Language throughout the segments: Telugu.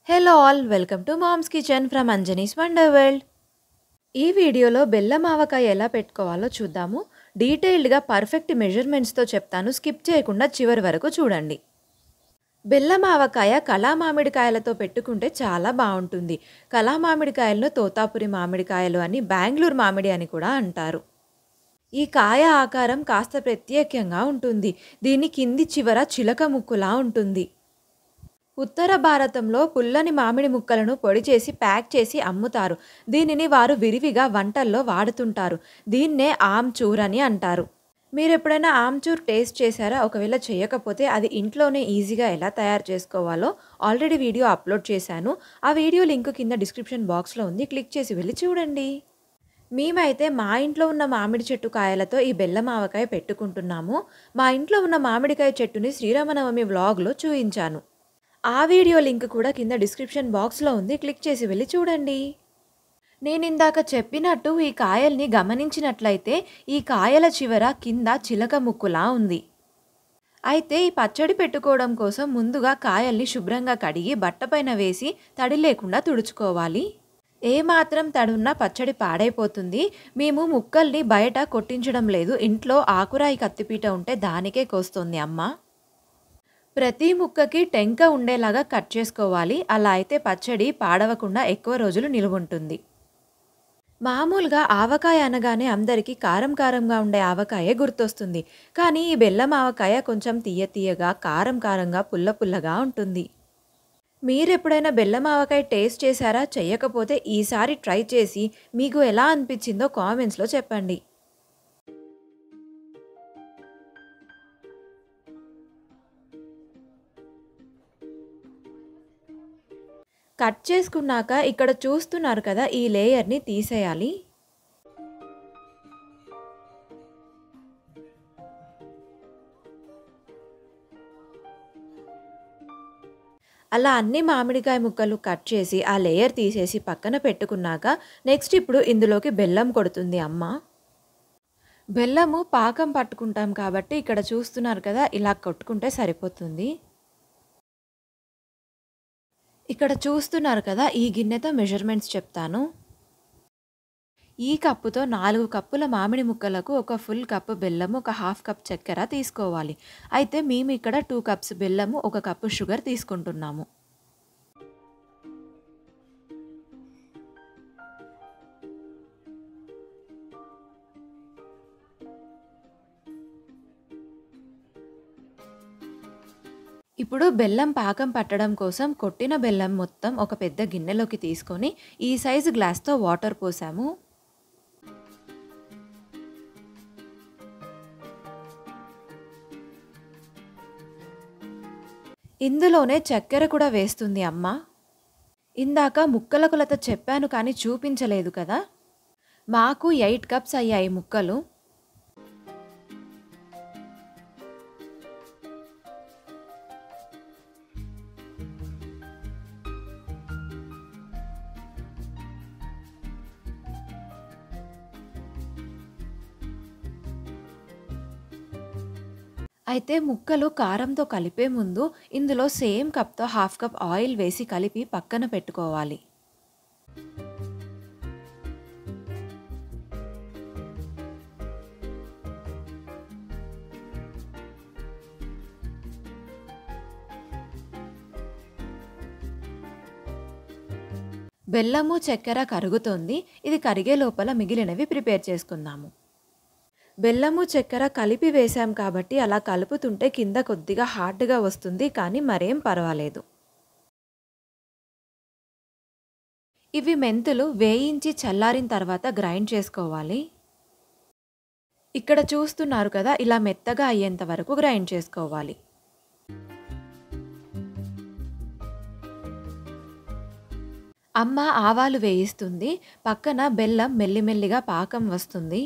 Hello all welcome to mom's kitchen from Anjani's wonder world. ఈ వీడియోలో బెల్లం ఆవకాయ ఎలా పెట్టుకోవాలో చూద్దాము. డీటెయిల్డ్గా పర్ఫెక్ట్ మెజర్మెంట్స్తో చెప్తాను, స్కిప్ చేయకుండా చివరి వరకు చూడండి. బెల్లం ఆవకాయ కళా మామిడికాయలతో పెట్టుకుంటే చాలా బాగుంటుంది. కళా మామిడికాయలను తోతాపురి మామిడికాయలు అని, బెంగళూరు మామిడి అని కూడా అంటారు. ఈ కాయ ఆకారం కాస్త ప్రత్యేకంగా ఉంటుంది. దీని కింది చివర చిలక ముక్కులా ఉంటుంది. ఉత్తర భారతంలో పుల్లని మామిడి ముక్కలను పొడి చేసి ప్యాక్ చేసి అమ్ముతారు. దీనిని వారు విరివిగా వంటల్లో వాడుతుంటారు. దీన్నే ఆమ్చూర్ అని అంటారు. మీరు ఎప్పుడైనా ఆమ్చూర్ టేస్ట్ చేశారా? ఒకవేళ చేయకపోతే అది ఇంట్లోనే ఈజీగా ఎలా తయారు చేసుకోవాలో ఆల్రెడీ వీడియో అప్లోడ్ చేశాను. ఆ వీడియో లింక్ కింద డిస్క్రిప్షన్ బాక్స్లో ఉంది, క్లిక్ చేసి వెళ్ళి చూడండి. మేమైతే మా ఇంట్లో ఉన్న మామిడి చెట్టు కాయలతో ఈ బెల్లం ఆవకాయ పెట్టుకుంటున్నాము. మా ఇంట్లో ఉన్న మామిడికాయ చెట్టుని శ్రీరామనవమి వ్లాగ్లో చూపించాను. ఆ వీడియో లింక్ కూడా కింద డిస్క్రిప్షన్ బాక్స్లో ఉంది, క్లిక్ చేసి వెళ్ళి చూడండి. నేను ఇందాక చెప్పినట్టు ఈ కాయల్ని గమనించినట్లయితే ఈ కాయల చివర కింద చిలక ముక్కులా ఉంది. అయితే ఈ పచ్చడి పెట్టుకోవడం కోసం ముందుగా కాయల్ని శుభ్రంగా కడిగి బట్టపైన వేసి తడి లేకుండా తుడుచుకోవాలి. ఏమాత్రం తడున్నా పచ్చడి పాడైపోతుంది. మేము ముక్కల్ని బయట కొట్టించడం లేదు, ఇంట్లో ఆకురాయి కత్తిపీట ఉంటే దానికే కోస్తుంది అమ్మ. ప్రతి ముక్కకి టెంక ఉండేలాగా కట్ చేసుకోవాలి. అలా అయితే పచ్చడి పాడవకుండా ఎక్కువ రోజులు నిలువుంటుంది. మామూలుగా ఆవకాయ అనగానే అందరికీ కారం కారంగా ఉండే ఆవకాయే గుర్తొస్తుంది. కానీ ఈ బెల్లం ఆవకాయ కొంచెం తీయ తీయగా, కారం కారంగా, పుల్ల పుల్లగా ఉంటుంది. మీరెప్పుడైనా బెల్లం ఆవకాయ టేస్ట్ చేశారా? చెయ్యకపోతే ఈసారి ట్రై చేసి మీకు ఎలా అనిపించిందో కామెంట్స్లో చెప్పండి. కట్ చేసుకున్నాక ఇక్కడ చూస్తున్నారు కదా, ఈ లేయర్ని తీసేయాలి. అలా అన్ని మామిడికాయ ముక్కలు కట్ చేసి ఆ లేయర్ తీసేసి పక్కన పెట్టుకున్నాక నెక్స్ట్ ఇప్పుడు ఇందులోకి బెల్లం కొడుతుంది అమ్మ. బెల్లము పాకం పట్టుకుంటాం కాబట్టి ఇక్కడ చూస్తున్నారు కదా, ఇలా కొట్టుకుంటే సరిపోతుంది. ఇక్కడ చూస్తున్నారు కదా, ఈ గిన్నెతో మెజర్మెంట్స్ చెప్తాను. ఈ కప్పుతో 4 కప్పుల మామిడి ముక్కలకు ఒక ఫుల్ కప్పు బెల్లము, ఒక హాఫ్ కప్ చక్కెర తీసుకోవాలి. అయితే మేము ఇక్కడ 2 కప్స్ బెల్లము, 1 కప్పు షుగర్ తీసుకుంటున్నాము. ఇప్పుడు బెల్లం పాకం పట్టడం కోసం కొట్టిన బెల్లం మొత్తం ఒక పెద్ద గిన్నెలోకి తీసుకొని ఈ సైజు గ్లాస్తో వాటర్ పోసాము. ఇందులోనే చక్కెర కూడా వేస్తుంది అమ్మ. ఇందాక ముక్కల కొలత చెప్పాను కానీ చూపించలేదు కదా. మాకు 8 కప్స్ అయ్యాయి ముక్కలు. అయితే ముక్కలు కారంతో కలిపే ముందు ఇందులో సేమ్ కప్తో హాఫ్ కప్ ఆయిల్ వేసి కలిపి పక్కన పెట్టుకోవాలి. బెల్లము చక్కెర కరుగుతోంది. ఇది కరిగే లోపల మిగిలినవి ప్రిపేర్ చేసుకుందాము. బెల్లము చక్కెర కలిపి వేసాం కాబట్టి అలా కలుపుతుంటే కింద కొద్దిగా హార్డ్గా వస్తుంది, కానీ మరేం పర్వాలేదు. ఇవి మెంతులు వేయించి చల్లారిన తర్వాత గ్రైండ్ చేసుకోవాలి. ఇక్కడ చూస్తున్నారు కదా, ఇలా మెత్తగా అయ్యేంత వరకు గ్రైండ్ చేసుకోవాలి. అమ్మ ఆవాలు వేయిస్తుంది, పక్కన బెల్లం మెల్లిమెల్లిగా పాకం వస్తుంది.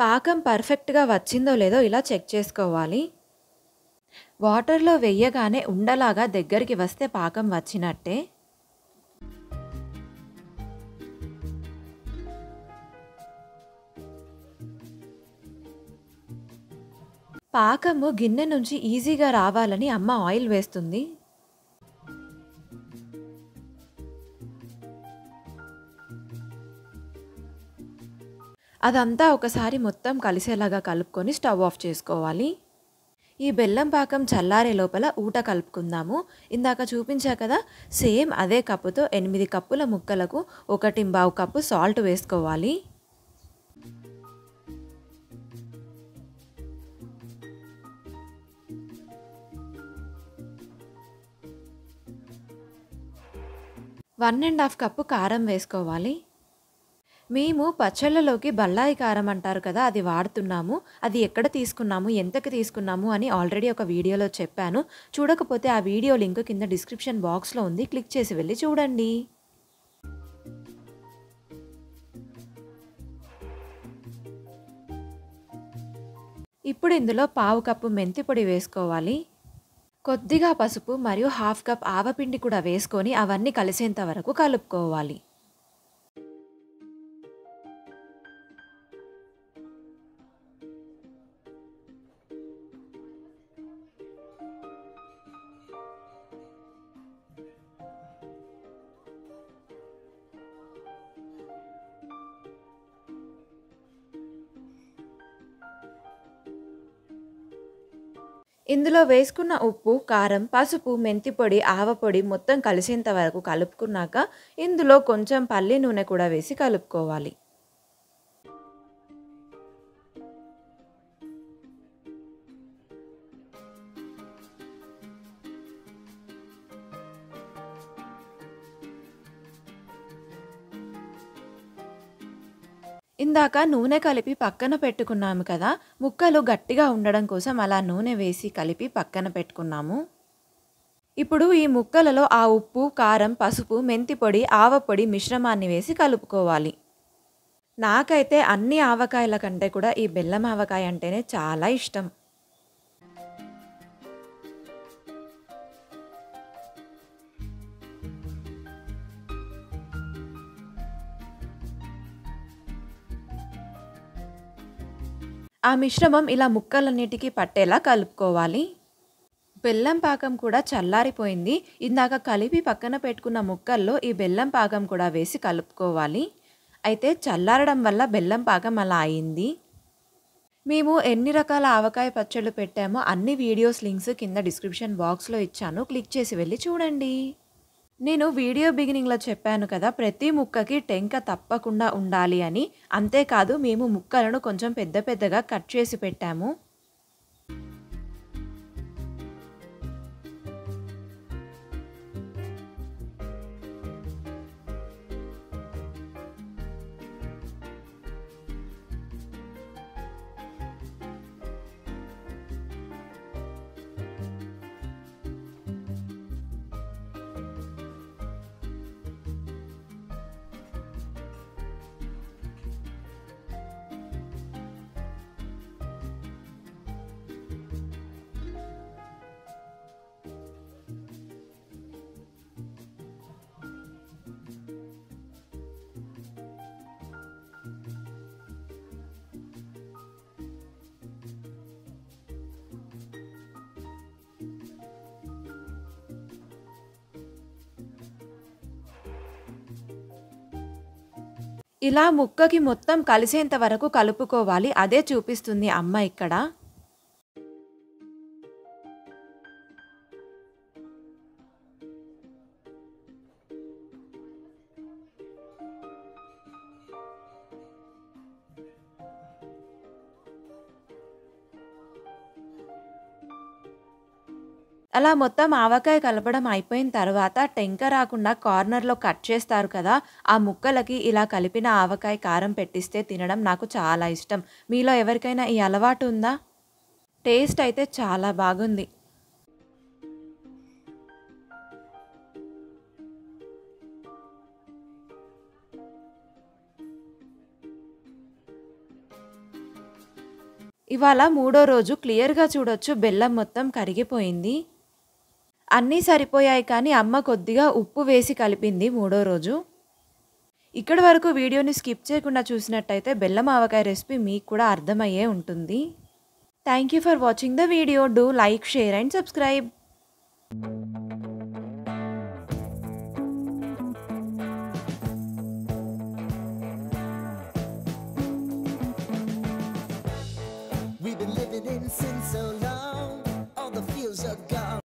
పాకం పర్ఫెక్ట్గా వచ్చిందో లేదో ఇలా చెక్ చేసుకోవాలి. వాటర్లో వెయ్యగానే ఉండలాగా దగ్గరికి వస్తే పాకం వచ్చినట్టే. పాకము గిన్నె నుంచి ఈజీగా రావాలని అమ్మ ఆయిల్ వేస్తుంది. అదంతా ఒకసారి మొత్తం కలిసేలాగా కలుపుకొని స్టవ్ ఆఫ్ చేసుకోవాలి. ఈ బెల్లం పాకం చల్లారే లోపల ఊట కలుపుకుందాము. ఇందాక చూపించా కదా, సేమ్ అదే కప్పుతో 8 కప్పుల ముక్కలకు 1.25 కప్పు సాల్ట్ వేసుకోవాలి. వన్ అండ్ హాఫ్ కప్పు కారం వేసుకోవాలి. మేము పచ్చళ్ళలోకి బళ్ళాయి కారం అంటారు కదా, అది వాడుతున్నాము. అది ఎక్కడ తీసుకున్నాము, ఎంతకి తీసుకున్నాము అని ఆల్రెడీ ఒక వీడియోలో చెప్పాను. చూడకపోతే ఆ వీడియో లింక్ కింద డిస్క్రిప్షన్ బాక్స్లో ఉంది, క్లిక్ చేసి వెళ్ళి చూడండి. ఇప్పుడు ఇందులో పావు కప్పు మెంతి పొడి వేసుకోవాలి. కొద్దిగా పసుపు మరియు హాఫ్ కప్ ఆవపిండి కూడా వేసుకొని అవన్నీ కలిసేంత వరకు కలుపుకోవాలి. ఇందులో వేసుకున్న ఉప్పు, కారం, పసుపు, మెంతి పొడి, ఆవపొడి మొత్తం కలిసేంత వరకు కలుపుకున్నాక ఇందులో కొంచెం పల్లి నూనె కూడా వేసి కలుపుకోవాలి. ఇందాక నూనె కలిపి పక్కన పెట్టుకున్నాము కదా, ముక్కలు గట్టిగా ఉండడం కోసం అలా నూనె వేసి కలిపి పక్కన పెట్టుకున్నాము. ఇప్పుడు ఈ ముక్కలలో ఆ ఉప్పు, కారం, పసుపు, మెంతి పొడి, ఆవపొడి మిశ్రమాన్ని వేసి కలుపుకోవాలి. నాకైతే అన్ని ఆవకాయల కంటే కూడా ఈ బెల్లం ఆవకాయ అంటేనే చాలా ఇష్టం. ఆ మిశ్రమం ఇలా ముక్కలన్నిటికీ పట్టేలా కలుపుకోవాలి. బెల్లం పాకం కూడా చల్లారిపోయింది. ఇందాక కలిపి పక్కన పెట్టుకున్న ముక్కల్లో ఈ బెల్లం పాకం కూడా వేసి కలుపుకోవాలి. అయితే చల్లారడం వల్ల బెల్లం పాకం అలా అయింది. మేము ఎన్ని రకాల ఆవకాయ పచ్చళ్ళు పెట్టామో అన్ని వీడియోస్ లింక్స్ కింద డిస్క్రిప్షన్ బాక్స్లో ఇచ్చాను, క్లిక్ చేసి వెళ్ళి చూడండి. నేను వీడియో బిగినింగ్లో చెప్పాను కదా, ప్రతి ముక్కకి టెంక తప్పకుండా ఉండాలి అని. అంతేకాదు మేము ముక్కలను కొంచెం పెద్ద పెద్దగా కట్ చేసి పెట్టాము. ఇలా ముక్కకి మొత్తం కలిసేంత వరకు కలుపుకోవాలి. అదే చూపిస్తుంది అమ్మ ఇక్కడ. అలా మొత్తం ఆవకాయ కలపడం అయిపోయిన తర్వాత టెంక రాకుండా కార్నర్లో కట్ చేస్తారు కదా, ఆ ముక్కలకి ఇలా కలిపిన ఆవకాయ కారం పెట్టిస్తే తినడం నాకు చాలా ఇష్టం. మీలో ఎవరికైనా ఈ అలవాటు ఉందా? టేస్ట్ అయితే చాలా బాగుంది. ఇవాళ మూడో రోజు. క్లియర్గా చూడొచ్చు, బెల్లం మొత్తం కరిగిపోయింది. అన్నీ సరిపోయాయి కానీ అమ్మ కొద్దిగా ఉప్పు వేసి కలిపింది మూడో రోజు. ఇక్కడి వరకు వీడియోని స్కిప్ చేయకుండా చూసినట్టయితే బెల్లం ఆవకాయ రెసిపీ మీకు కూడా అర్థమయ్యే ఉంటుంది. Thank you for watching the video. Do like, share and subscribe. We've been living in sin so long.